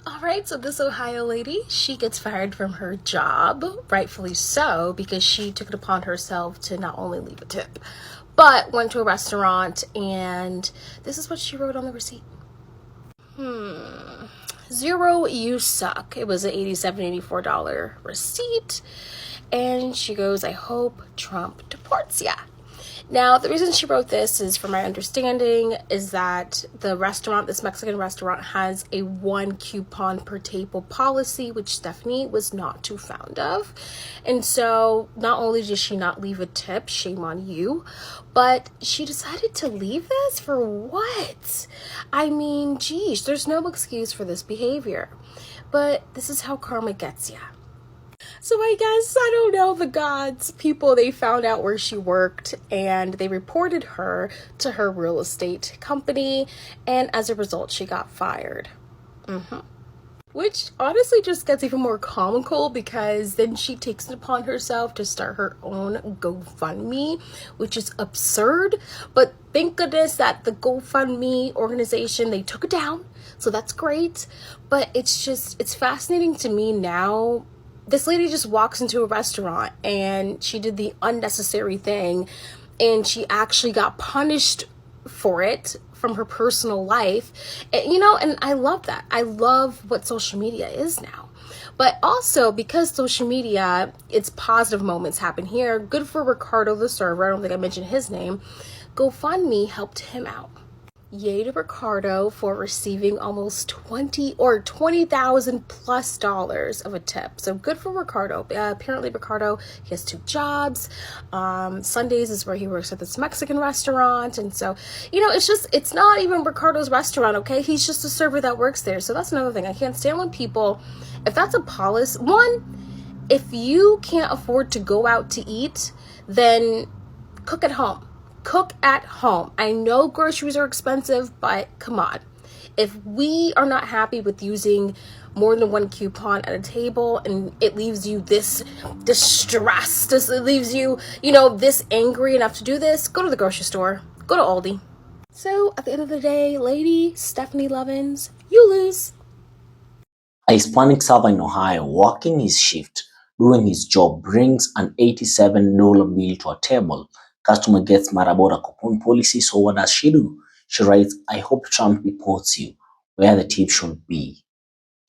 All right, so this Ohio lady, she gets fired from her job, rightfully so, because she took it upon herself to not only leave a tip, but went to a restaurant, and this is what she wrote on the receipt. Zero, you suck. It was an $84 receipt. And she goes, I hope Trump deports ya. Now, the reason she wrote this is, from my understanding, is that the restaurant, this Mexican restaurant, has a 1 coupon per table policy, which Stephanie was not too fond of. And so not only did she not leave a tip, shame on you, but she decided to leave this for what? I mean, geez, there's no excuse for this behavior. But this is how karma gets ya. So I guess, I don't know, the gods, people, they found out where she worked and they reported her to her real estate company, and as a result, she got fired. Which honestly just gets even more comical, because then she takes it upon herself to start her own GoFundMe, which is absurd. But thank goodness that the GoFundMe organization, they took it down, so that's great. But it's fascinating to me now. This lady just walks into a restaurant and she did the unnecessary thing, and she actually got punished for it from her personal life. And I love that. I love what social media is now. But also, because social media, its positive moments happen here. Good for Ricardo, the server. I don't think I mentioned his name. GoFundMe helped him out. Yay to Ricardo for receiving almost $20,000 plus of a tip. So good for Ricardo. Apparently Ricardo, he has 2 jobs. Sundays is where he works at this Mexican restaurant. And so, it's not even Ricardo's restaurant, okay? He's just a server that works there. So that's another thing. I can't stand when people, if that's a policy, one, if you can't afford to go out to eat, then cook at home. Cook at home. I know groceries are expensive, but come on. If we are not happy with using more than 1 coupon at a table, and it leaves you this distressed, it leaves you, this angry enough to do this, go to the grocery store. Go to Aldi. So at the end of the day, lady Stephanie Lovins, you lose. A Hispanic server in Ohio working his shift, doing his job, brings an $87 bill to a table. Customer gets mad about a coupon policy, so what does she do? She writes, I hope Trump deports you, where the tip should be.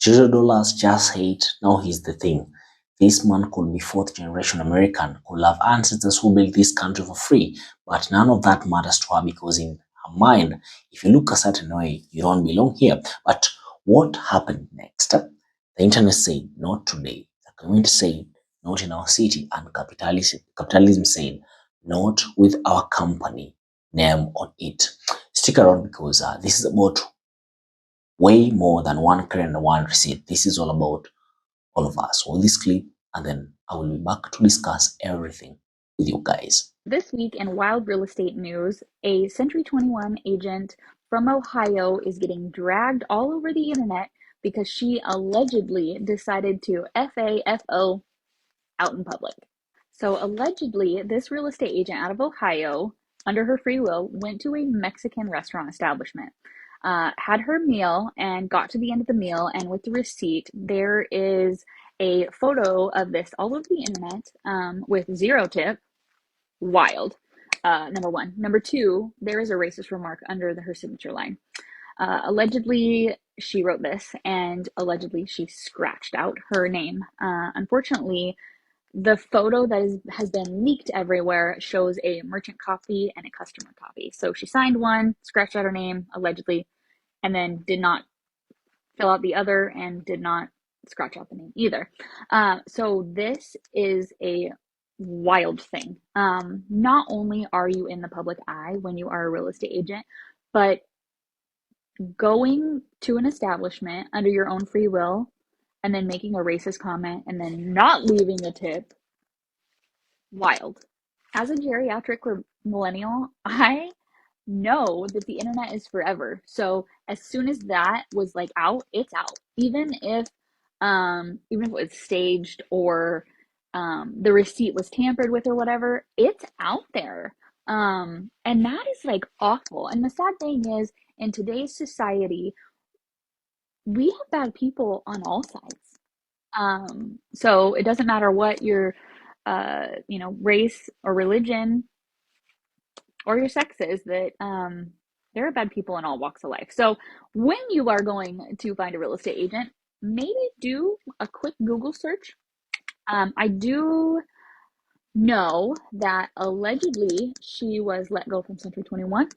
$0 just hate. Now here's the thing. This man could be 4th-generation American, could have ancestors who built this country for free, but none of that matters to her, because in her mind, if you look a certain way, you don't belong here. But what happened next? The internet said, not today. The community said, not in our city. And capitalism said, not with our company name on it. Stick around, because this is about way more than one credit and one receipt. This is all about all of us. With this clip, and then I will be back to discuss everything with you guys. This week in wild real estate news, a Century 21 agent from Ohio is getting dragged all over the internet because she allegedly decided to FAFO out in public. So allegedly, this real estate agent out of Ohio, under her free will, went to a Mexican restaurant establishment, had her meal, and got to the end of the meal, and with the receipt, there is a photo of this all over the internet, with 0 tip. Wild. Number one. Number two, there is a racist remark under her signature line. Allegedly, she wrote this, and allegedly she scratched out her name. Unfortunately, the photo that has been leaked everywhere shows a merchant copy and a customer copy. So she signed one, scratched out her name, allegedly, and then did not fill out the other and did not scratch out the name either. So this is a wild thing. Not only are you in the public eye when you are a real estate agent, but going to an establishment under your own free will and then making a racist comment and then not leaving a tip, wild. As a geriatric millennial, I know that the internet is forever. So as soon as that was like out, it's out. Even if it was staged or the receipt was tampered with or whatever, it's out there. And that is like awful. And the sad thing is, in today's society, we have bad people on all sides. So it doesn't matter what your, race or religion or your sex is, that there are bad people in all walks of life. So when you are going to find a real estate agent, maybe do a quick Google search. I do know that allegedly she was let go from Century 21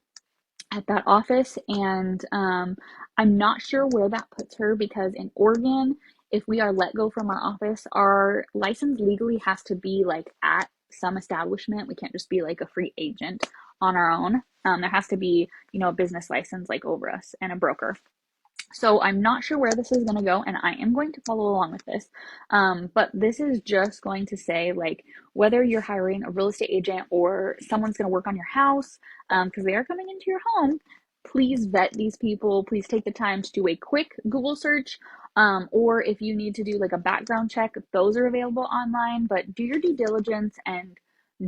at that office, and I'm not sure where that puts her, because in Oregon, if we are let go from our office, our license legally has to be like at some establishment. We can't just be like a free agent on our own. There has to be, a business license like over us and a broker. So I'm not sure where this is going to go, and I am going to follow along with this. But this is just going to say, like, whether you're hiring a real estate agent or someone's going to work on your house, because they are coming into your home, please vet these people. Please take the time to do a quick Google search. Or if you need to do like a background check, those are available online. But do your due diligence and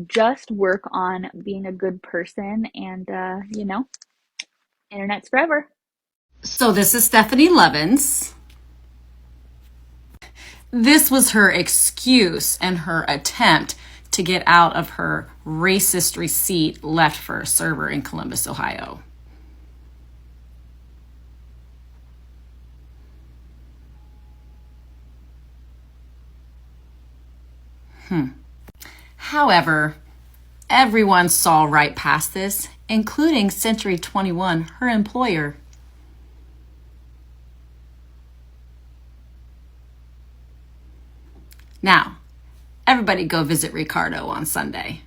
just work on being a good person. And, internet's forever. So this is Stephanie Levens. This was her excuse and her attempt to get out of her racist receipt left for a server in Columbus, Ohio. However, everyone saw right past this, including Century 21, her employer. Now, everybody go visit Ricardo on Sunday.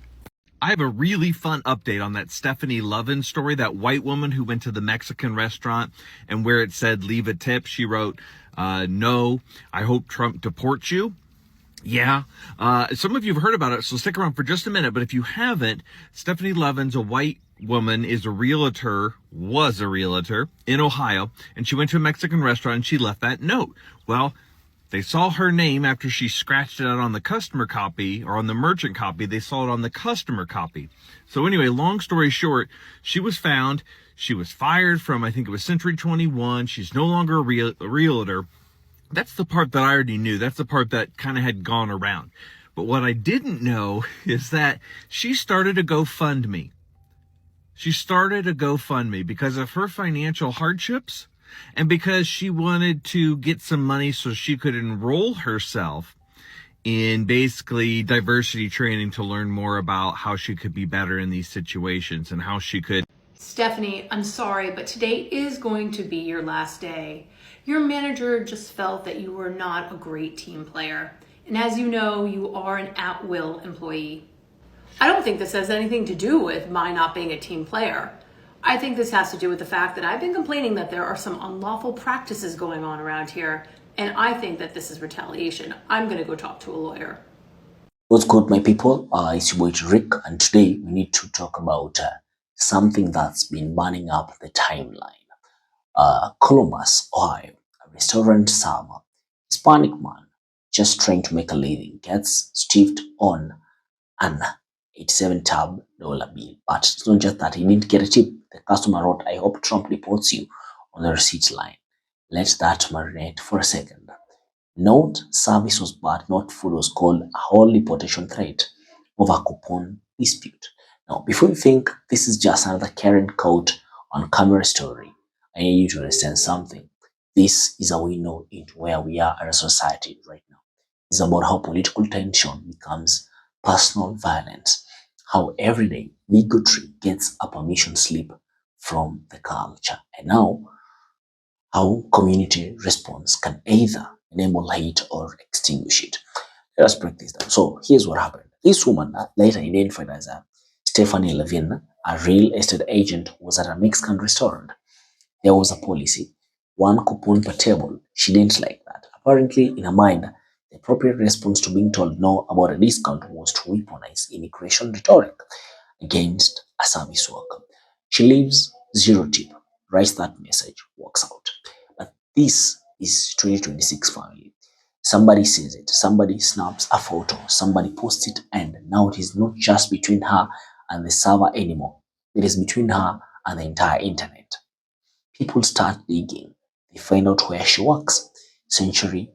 I have a really fun update on that Stephanie Lovin story, that white woman who went to the Mexican restaurant, and where it said leave a tip, she wrote, no, I hope Trump deports you. Yeah, some of you have heard about it, so stick around for just a minute. But if you haven't, Stephanie Levens, a white woman, was a realtor in Ohio, and she went to a Mexican restaurant and she left that note. Well, they saw her name after she scratched it out on the customer copy, or on the merchant copy. They saw it on the customer copy. So anyway, long story short, she was found. She was fired from, I think it was Century 21. She's no longer a realtor. That's the part that I already knew. That's the part that kind of had gone around. But what I didn't know is that she started a GoFundMe. She started a GoFundMe because of her financial hardships and because she wanted to get some money so she could enroll herself in basically diversity training to learn more about how she could be better in these situations and how she could. Stephanie, I'm sorry, but today is going to be your last day. Your manager just felt that you were not a great team player. And as you know, you are an at-will employee. I don't think this has anything to do with my not being a team player. I think this has to do with the fact that I've been complaining that there are some unlawful practices going on around here, and I think that this is retaliation. I'm going to go talk to a lawyer. What's good, my people? It's your boy Rick, and today we need to talk about something that's been burning up the timeline. Columbus, Ohio, a restaurant server, Hispanic man, just trying to make a living, gets stiffed on an $87 bill. But it's not just that, he didn't get a tip. The customer wrote, I hope Trump deports you, on the receipt line. Let that marinate for a second. Note, service was bad, not food, was called a whole deportation threat over a coupon dispute. Now, before you think this is just another Karen caught on camera story, I need you to understand something. This is a window into where we are as a society right now. It's about how political tension becomes personal violence, how everyday bigotry gets a permission slip from the culture, and now how community response can either enable hate or extinguish it. Let us break this down. So here's what happened. This woman, later identified as Stephanie Levin, a real estate agent, was at a Mexican restaurant. There was a policy, one coupon per table. She didn't like that. Apparently, in her mind, the appropriate response to being told no about a discount was to weaponize immigration rhetoric against a service worker. She leaves 0 tip, writes that message, walks out. But this is 2026 family. Somebody sees it, somebody snaps a photo, somebody posts it, and now it is not just between her and the server anymore. It is between her and the entire internet. People start digging. They find out where she works. Century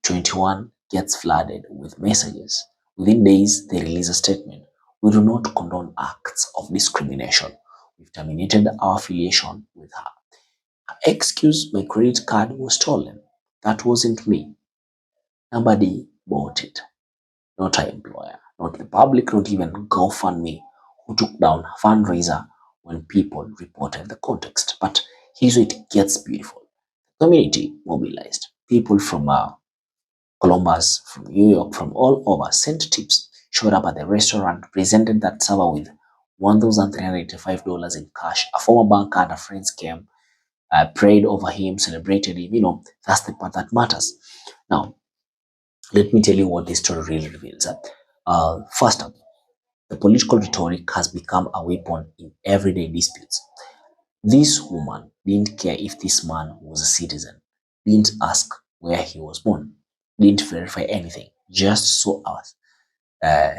21 gets flooded with messages. Within days, they release a statement. We do not condone acts of discrimination. We've terminated our affiliation with her. Her excuse, my credit card was stolen. That wasn't me. Nobody bought it. Not her employer, not the public, not even GoFundMe, who took down her fundraiser when people reported the context. But here's where it gets beautiful. Community mobilized. People from Columbus, from New York, from all over sent tips, showed up at the restaurant, presented that server with $1,385 in cash. A former banker and her friends came, prayed over him, celebrated him. That's the part that matters. Now, let me tell you what this story really reveals. First up, the political rhetoric has become a weapon in everyday disputes. This woman didn't care if this man was a citizen, didn't ask where he was born, didn't verify anything, just saw us,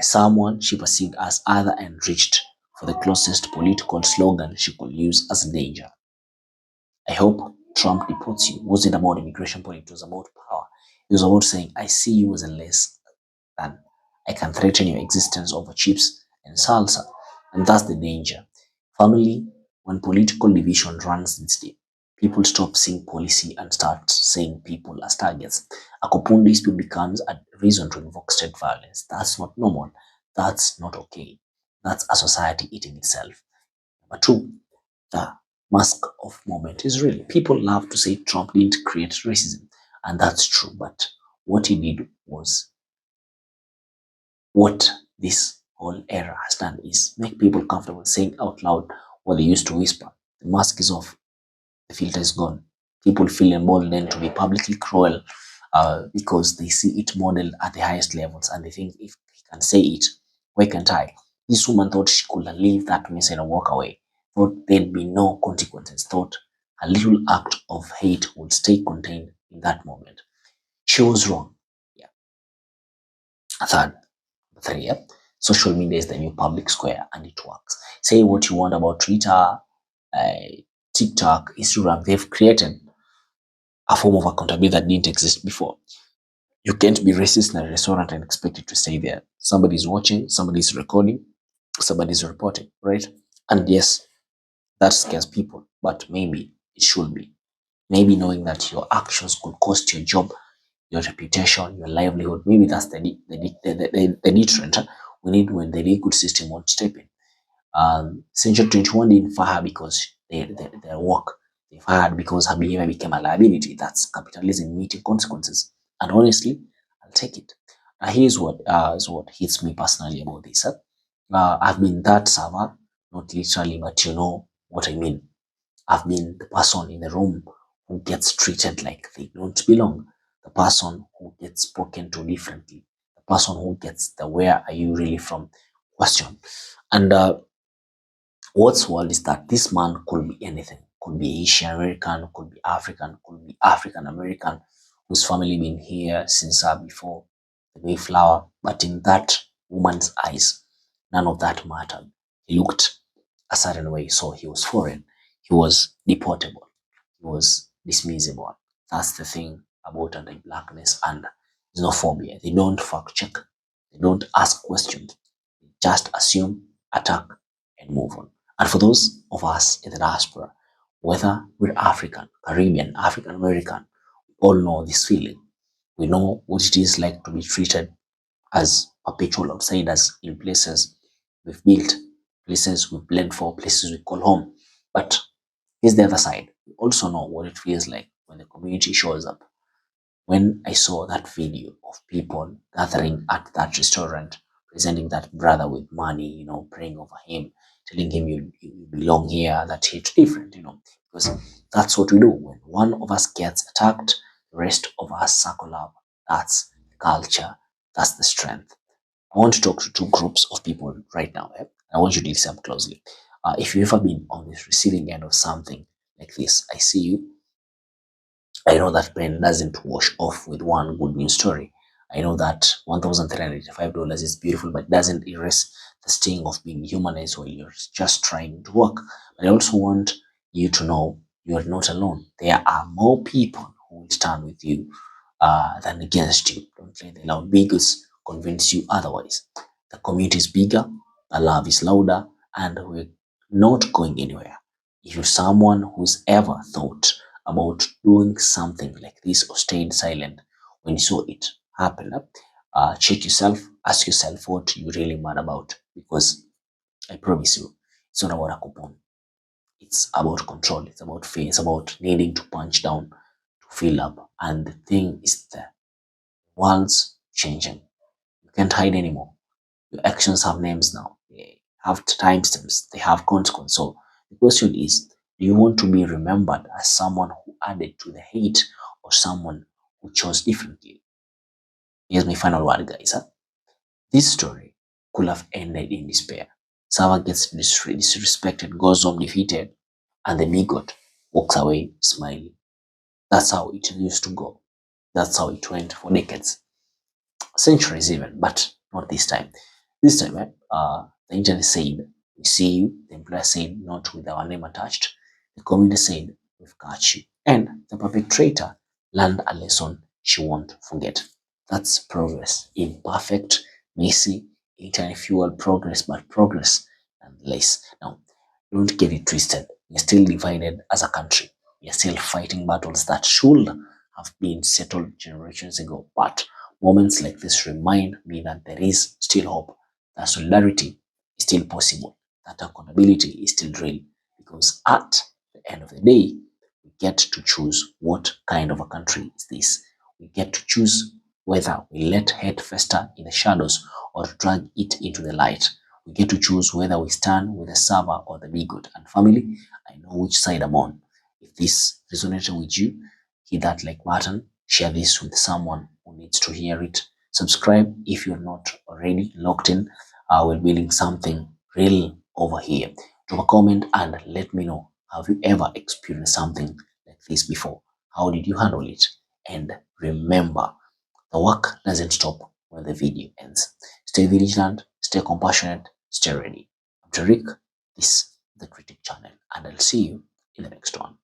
someone she perceived as other and reached for the closest political slogan she could use as a danger. I hope Trump deports you wasn't about immigration policy, it was about power. It was about saying, I see you as a less than. I can threaten your existence over chips and salsa. And that's the danger. Family, when political division runs its deep, people stop seeing policy and start seeing people as targets. A Kupun dispute becomes a reason to invoke state violence. That's not normal. That's not okay. That's a society eating itself. Number two, the mask of moment is real. People love to say Trump didn't create racism, and that's true. But what he did was what this whole era has done is make people comfortable saying out loud what they used to whisper. The mask is off, the filter is gone. People feel emboldened to be publicly cruel because they see it modeled at the highest levels and they think if he can say it, why can't I? This woman thought she could leave that message and walk away, thought there'd be no consequences, thought a little act of hate would stay contained in that moment. She was wrong. Yeah. Third, three, yeah? Social media is the new public square and it works. Say what you want about Twitter, TikTok, Instagram. They've created a form of accountability that didn't exist before. You can't be racist in a restaurant and expect it to stay there. Somebody's watching, somebody's recording, somebody's reporting, right? And yes, that scares people, but maybe it should be. Maybe knowing that your actions could cost your job, your reputation, your livelihood. Maybe that's the deterrent we need when the legal system won't step in. Century 21 didn't fire her because their work. They fired because her behavior became a liability. That's capitalism meeting consequences. And honestly, I'll take it. Now here's what is what hits me personally about this. I've been that server, not literally, but you know what I mean. I've been the person in the room who gets treated like they don't belong, the person who gets spoken to differently, the person who gets the where are you really from question. And what's world is that this man could be anything, could be Asian American, could be African American, whose family been here since before the Mayflower. But in that woman's eyes, none of that mattered. He looked a certain way, so he was foreign. He was deportable. He was dismissible. That's the thing about anti-blackness and xenophobia. They don't fact check. They don't ask questions. They just assume, attack, and move on. And for those of us in the diaspora, whether we're African, Caribbean, African American, we all know this feeling. We know what it is like to be treated as perpetual outsiders in places we've built, places we've bled for, places we call home. But here's the other side. We also know what it feels like when the community shows up. When I saw that video of people gathering at that restaurant, presenting that brother with money, praying over him, telling him you belong here, that he's different, because that's what we do. When one of us gets attacked, the rest of us circle up. That's the culture. That's the strength. I want to talk to two groups of people right now. I want you to listen closely. If you've ever been on this receiving end of something like this, I see you. I know that pain doesn't wash off with one good news story. I know that $1,385 is beautiful, but it doesn't erase the sting of being humanized while you're just trying to work. But I also want you to know You are not alone. There are more people who will stand with you than against you. Don't let the loud bigots convince you otherwise. The community is bigger, the love is louder, and we're not going anywhere. If you're someone who's ever thought about doing something like this or stayed silent when you saw it happen, check yourself, ask yourself what you really mad about, because I promise you, it's not about a coupon. It's about control. It's about fear. It's about needing to punch down to fill up. And the thing is, the world's changing. You can't hide anymore. Your actions have names now. They have timestamps. They have consequences. So the question is, do you want to be remembered as someone who added to the hate or someone who chose differently? Here's my final word, guys. This story could have ended in despair. Sava gets disrespected, goes home defeated, and the bigot walks away smiling. That's how it used to go. That's how it went for decades, centuries even, but not this time. This time, the internet said, "We see you." The employer said, "Not with our name attached." The community said, "We've got you." And the perpetrator learned a lesson she won't forget. That's progress. Imperfect, messy, internet fueled progress, but progress nonetheless. Now, don't get it twisted. We're still divided as a country. We are still fighting battles that should have been settled generations ago. But moments like this remind me that there is still hope, that solidarity is still possible, that accountability is still real. Because at the end of the day, we get to choose what kind of a country is this. We get to choose whether we let hate fester in the shadows or drag it into the light. We get to choose whether we stand with the server or the bigot. And family, I know which side I'm on. If this resonated with you, hit that like button, share this with someone who needs to hear it. Subscribe if you're not already locked in. We're building something real over here. Drop a comment and let me know. Have you ever experienced something like this before? How did you handle it? And remember, the work doesn't stop when the video ends. Stay vigilant, stay compassionate, stay ready. I'm Tariq, this is the Critic Channel, and I'll see you in the next one.